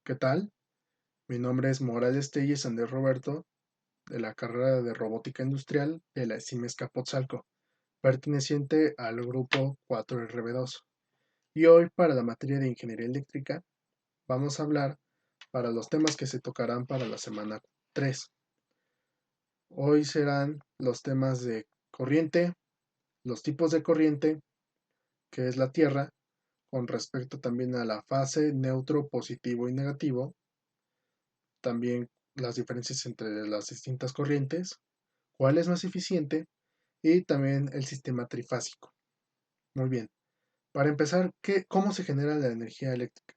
¿Qué tal? Mi nombre es Morales Telles Andrés Roberto, de la carrera de Robótica Industrial de la SIM Escapotzalco, perteneciente al grupo 4RB2. Y hoy, para la materia de Ingeniería Eléctrica, vamos a hablar para los temas que se tocarán para la semana 3. Hoy serán los temas de corriente, los tipos de corriente, que es la Tierra, con respecto también a la fase, neutro, positivo y negativo, también las diferencias entre las distintas corrientes, cuál es más eficiente y también el sistema trifásico. Muy bien. Para empezar, ¿cómo se genera la energía eléctrica?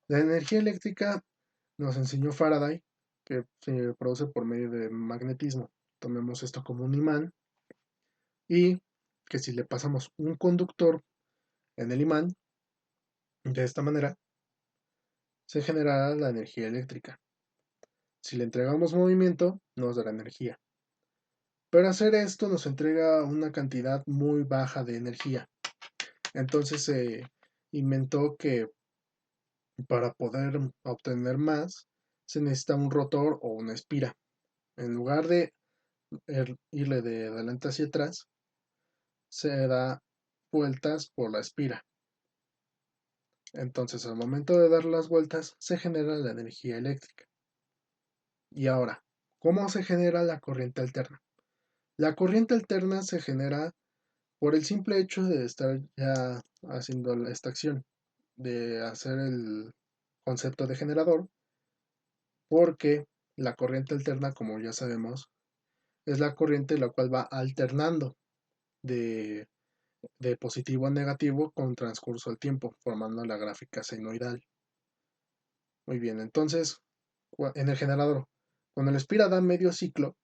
La energía eléctrica nos enseñó Faraday que se produce por medio de magnetismo. Tomemos esto como un imán y que si le pasamos un conductor en el imán, de esta manera, se generará la energía eléctrica. Si le entregamos movimiento, nos dará energía. Pero hacer esto nos entrega una cantidad muy baja de energía. Entonces se inventó que para poder obtener más se necesita un rotor o una espira. En lugar de irle de adelante hacia atrás, se da vueltas por la espira. Entonces al momento de dar las vueltas se genera la energía eléctrica. Y ahora, ¿cómo se genera la corriente alterna? La corriente alterna se genera por el simple hecho de estar ya haciendo esta acción, de hacer el concepto de generador, porque la corriente alterna, como ya sabemos, es la corriente la cual va alternando de, de positivo a negativo con transcurso del tiempo, formando la gráfica senoidal. Muy bien, entonces, en el generador, cuando el espira da medio ciclo,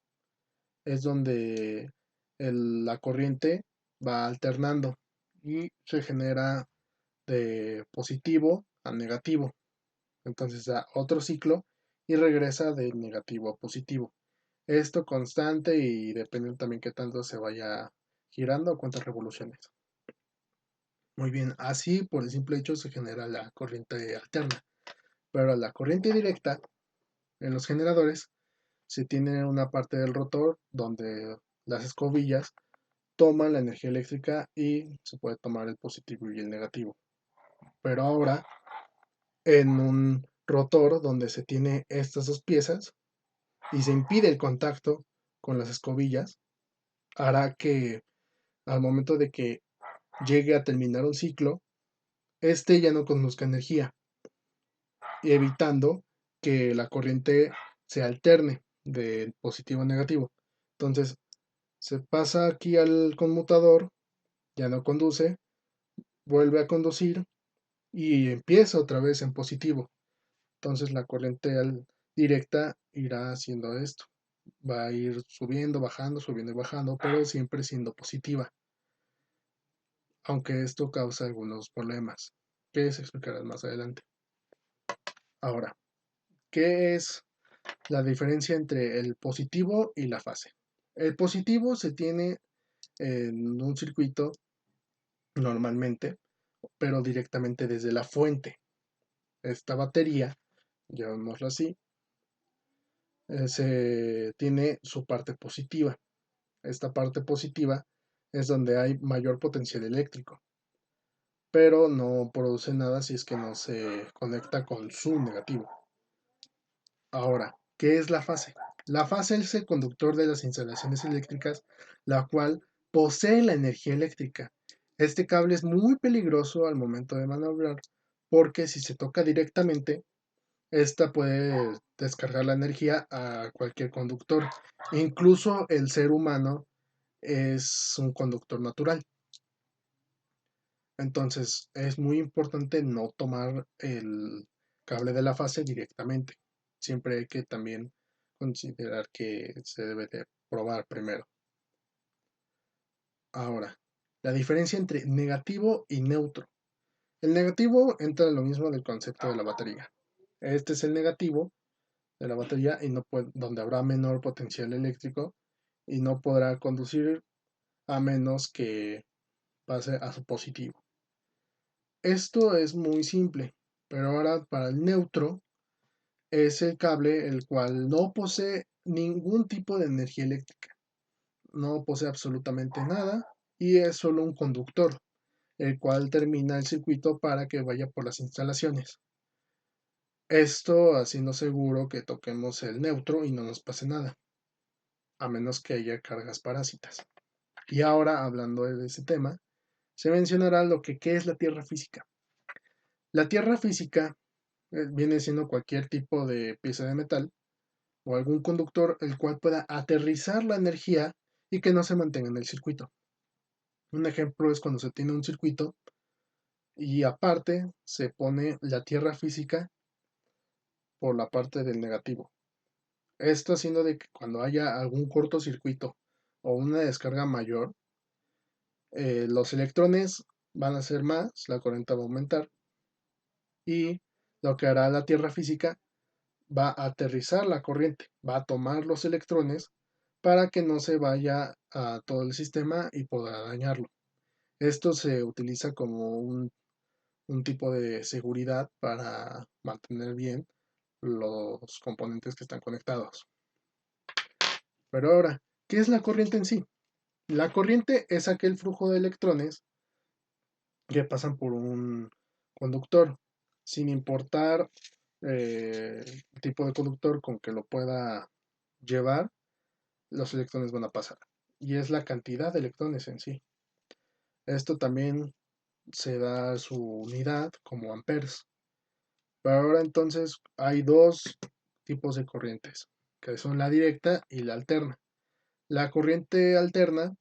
es donde la corriente va alternando y se genera de positivo a negativo. Entonces da otro ciclo y regresa de negativo a positivo. Esto constante y depende también qué tanto se vaya girando o cuántas revoluciones. Muy bien, así por el simple hecho se genera la corriente alterna. Pero la corriente directa en los generadores se tiene una parte del rotor donde las escobillas toman la energía eléctrica y se puede tomar el positivo y el negativo. Pero ahora en un rotor donde se tiene estas dos piezas y se impide el contacto con las escobillas, hará que al momento de que llegue a terminar un ciclo, este ya no conduzca energía, evitando que la corriente se alterne de positivo a negativo. Entonces, se pasa aquí al conmutador, ya no conduce, vuelve a conducir y empieza otra vez en positivo. Entonces, la corriente directa irá haciendo esto. Va a ir subiendo y bajando, pero siempre siendo positiva, aunque esto causa algunos problemas que se explicarán más adelante. Ahora, ¿qué es la diferencia entre el positivo y la fase? El positivo se tiene en un circuito normalmente, pero directamente desde la fuente. Esta batería, llamémoslo así, se tiene su parte positiva. Esta parte positiva es donde hay mayor potencial eléctrico, pero no produce nada si es que no se conecta con su negativo. Ahora, ¿qué es la fase? La fase es el conductor de las instalaciones eléctricas, la cual posee la energía eléctrica. Este cable es muy peligroso al momento de maniobrar porque si se toca directamente, esta puede descargar la energía a cualquier conductor. Incluso el ser humano es un conductor natural. Entonces es muy importante no tomar el cable de la fase directamente. Siempre hay que también considerar que se debe de probar primero. Ahora, la diferencia entre negativo y neutro. El negativo entra en lo mismo del concepto de la batería. Este es el negativo de la batería y no puede, donde habrá menor potencial eléctrico y no podrá conducir a menos que pase a su positivo. Esto es muy simple, pero ahora para el neutro es el cable el cual no posee ningún tipo de energía eléctrica, no posee absolutamente nada y es solo un conductor, el cual termina el circuito para que vaya por las instalaciones. Esto haciendo seguro que toquemos el neutro y no nos pase nada, a menos que haya cargas parásitas. Y ahora, hablando de ese tema, se mencionará lo que ¿qué es la tierra física? La tierra física viene siendo cualquier tipo de pieza de metal o algún conductor el cual pueda aterrizar la energía y que no se mantenga en el circuito. Un ejemplo es cuando se tiene un circuito y aparte se pone la tierra física por la parte del negativo. Esto haciendo de que cuando haya algún cortocircuito o una descarga mayor, los electrones van a ser más, la corriente va a aumentar y lo que hará la tierra física va a aterrizar la corriente, va a tomar los electrones para que no se vaya a todo el sistema y pueda dañarlo. Esto se utiliza como un tipo de seguridad para mantener bien los componentes que están conectados. Pero ahora, ¿qué es la corriente en sí? La corriente es aquel flujo de electrones que pasan por un conductor, sin importar el tipo de conductor con que lo pueda llevar, los electrones van a pasar. Y es la cantidad de electrones en sí. Esto también se da su unidad como amperes. Pero ahora entonces hay dos tipos de corrientes, que son la directa y la alterna. La corriente alterna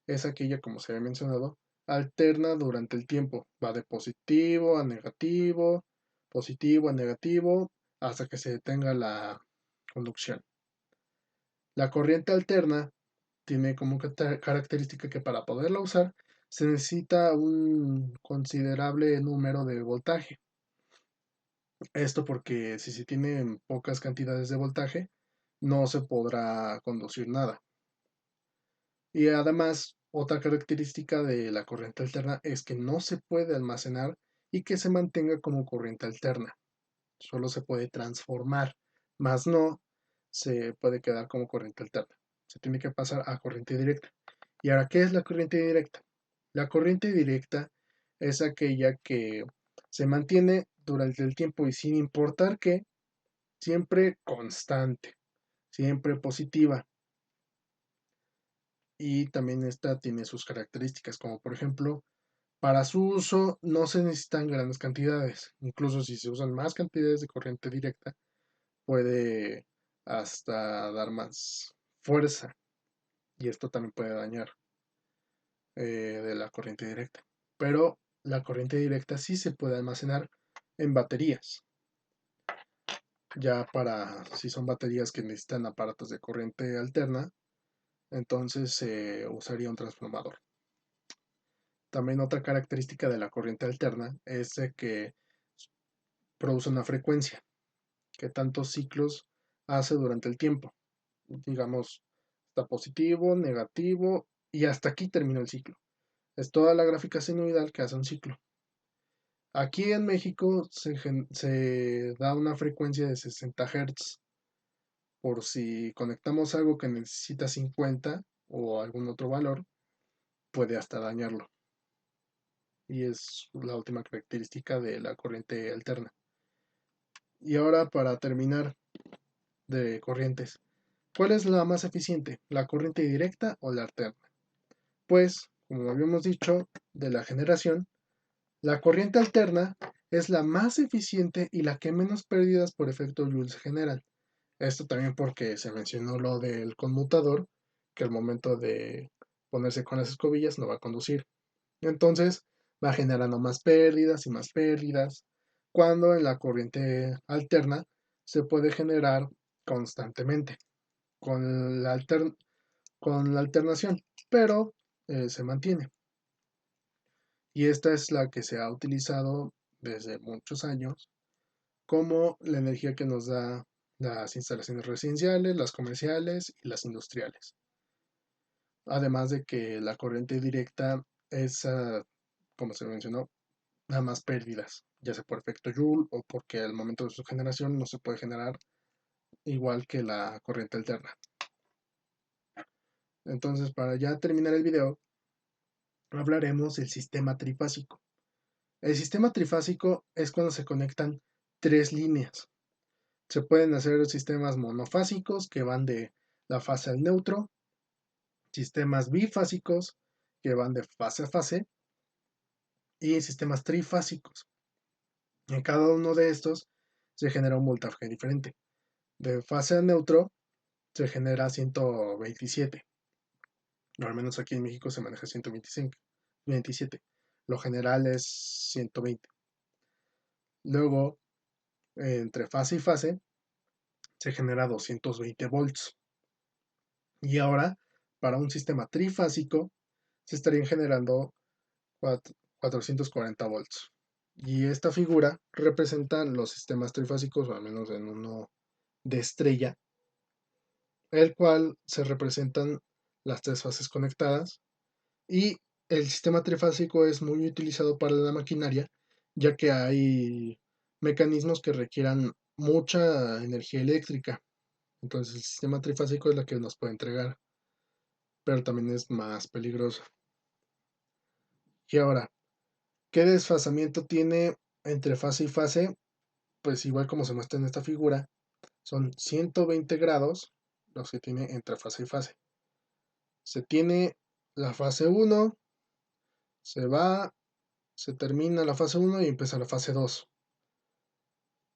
es aquella, como se había mencionado, alterna durante el tiempo. Va de positivo a negativo, hasta que se detenga la conducción. La corriente alterna tiene como característica que para poderla usar se necesita un considerable número de voltaje. Esto porque si se tienen pocas cantidades de voltaje, no se podrá conducir nada. Y además, otra característica de la corriente alterna es que no se puede almacenar y que se mantenga como corriente alterna. Solo se puede transformar, más no se puede quedar como corriente alterna. Se tiene que pasar a corriente directa. ¿Y ahora qué es la corriente directa? La corriente directa es aquella que se mantiene durante el tiempo y sin importar qué, siempre constante, siempre positiva. Y también esta tiene sus características, como por ejemplo, para su uso no se necesitan grandes cantidades. Incluso si se usan más cantidades de corriente directa, puede hasta dar más fuerza. Y esto también puede dañar de la corriente directa. Pero la corriente directa sí se puede almacenar en baterías. Ya para si son baterías que necesitan aparatos de corriente alterna, entonces se usaría un transformador. También otra característica de la corriente alterna es que produce una frecuencia, que tantos ciclos hace durante el tiempo. Digamos, está positivo, negativo y hasta aquí termina el ciclo. Es toda la gráfica sinusoidal que hace un ciclo. Aquí en México se da una frecuencia de 60 Hz. Por si conectamos algo que necesita 50 o algún otro valor, puede hasta dañarlo. Y es la última característica de la corriente alterna. Y ahora para terminar de corrientes, ¿cuál es la más eficiente? ¿La corriente directa o la alterna? Pues, como habíamos dicho, de la generación, la corriente alterna es la más eficiente y la que menos pérdidas por efecto Joule generan. Esto también porque se mencionó lo del conmutador, que al momento de ponerse con las escobillas no va a conducir. Entonces va generando más pérdidas, cuando en la corriente alterna se puede generar constantemente con con la alternación, pero se mantiene. Y esta es la que se ha utilizado desde muchos años como la energía que nos da las instalaciones residenciales, las comerciales y las industriales. Además de que la corriente directa es, como se mencionó, da más pérdidas, ya sea por efecto Joule o porque al momento de su generación no se puede generar igual que la corriente alterna. Entonces, para ya terminar el video, hablaremos del sistema trifásico. El sistema trifásico es cuando se conectan tres líneas. Se pueden hacer sistemas monofásicos que van de la fase al neutro, sistemas bifásicos que van de fase a fase y sistemas trifásicos. En cada uno de estos se genera un voltaje diferente. De fase a neutro se genera 127. Al menos aquí en México se maneja 125, 27. Lo general es 120. Luego, entre fase y fase, se genera 220 volts. Y ahora, para un sistema trifásico, se estarían generando 440 volts. Y esta figura representa los sistemas trifásicos, o al menos en uno de estrella, el cual se representan las tres fases conectadas. Y el sistema trifásico es muy utilizado para la maquinaria, ya que hay mecanismos que requieran mucha energía eléctrica. Entonces el sistema trifásico es la que nos puede entregar, pero también es más peligroso. Y ahora, ¿qué desfasamiento tiene entre fase y fase? Pues igual como se muestra en esta figura, son 120 grados los que tiene entre fase y fase. Se tiene la fase 1, se va, se termina la fase 1 y empieza la fase 2.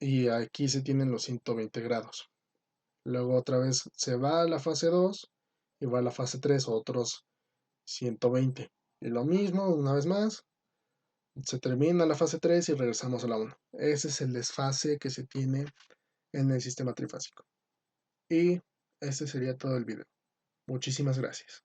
Y aquí se tienen los 120 grados. Luego otra vez se va a la fase 2 y va a la fase 3 otros 120. Y lo mismo, una vez más, se termina la fase 3 y regresamos a la 1. Ese es el desfase que se tiene en el sistema trifásico. Y este sería todo el video. Muchísimas gracias.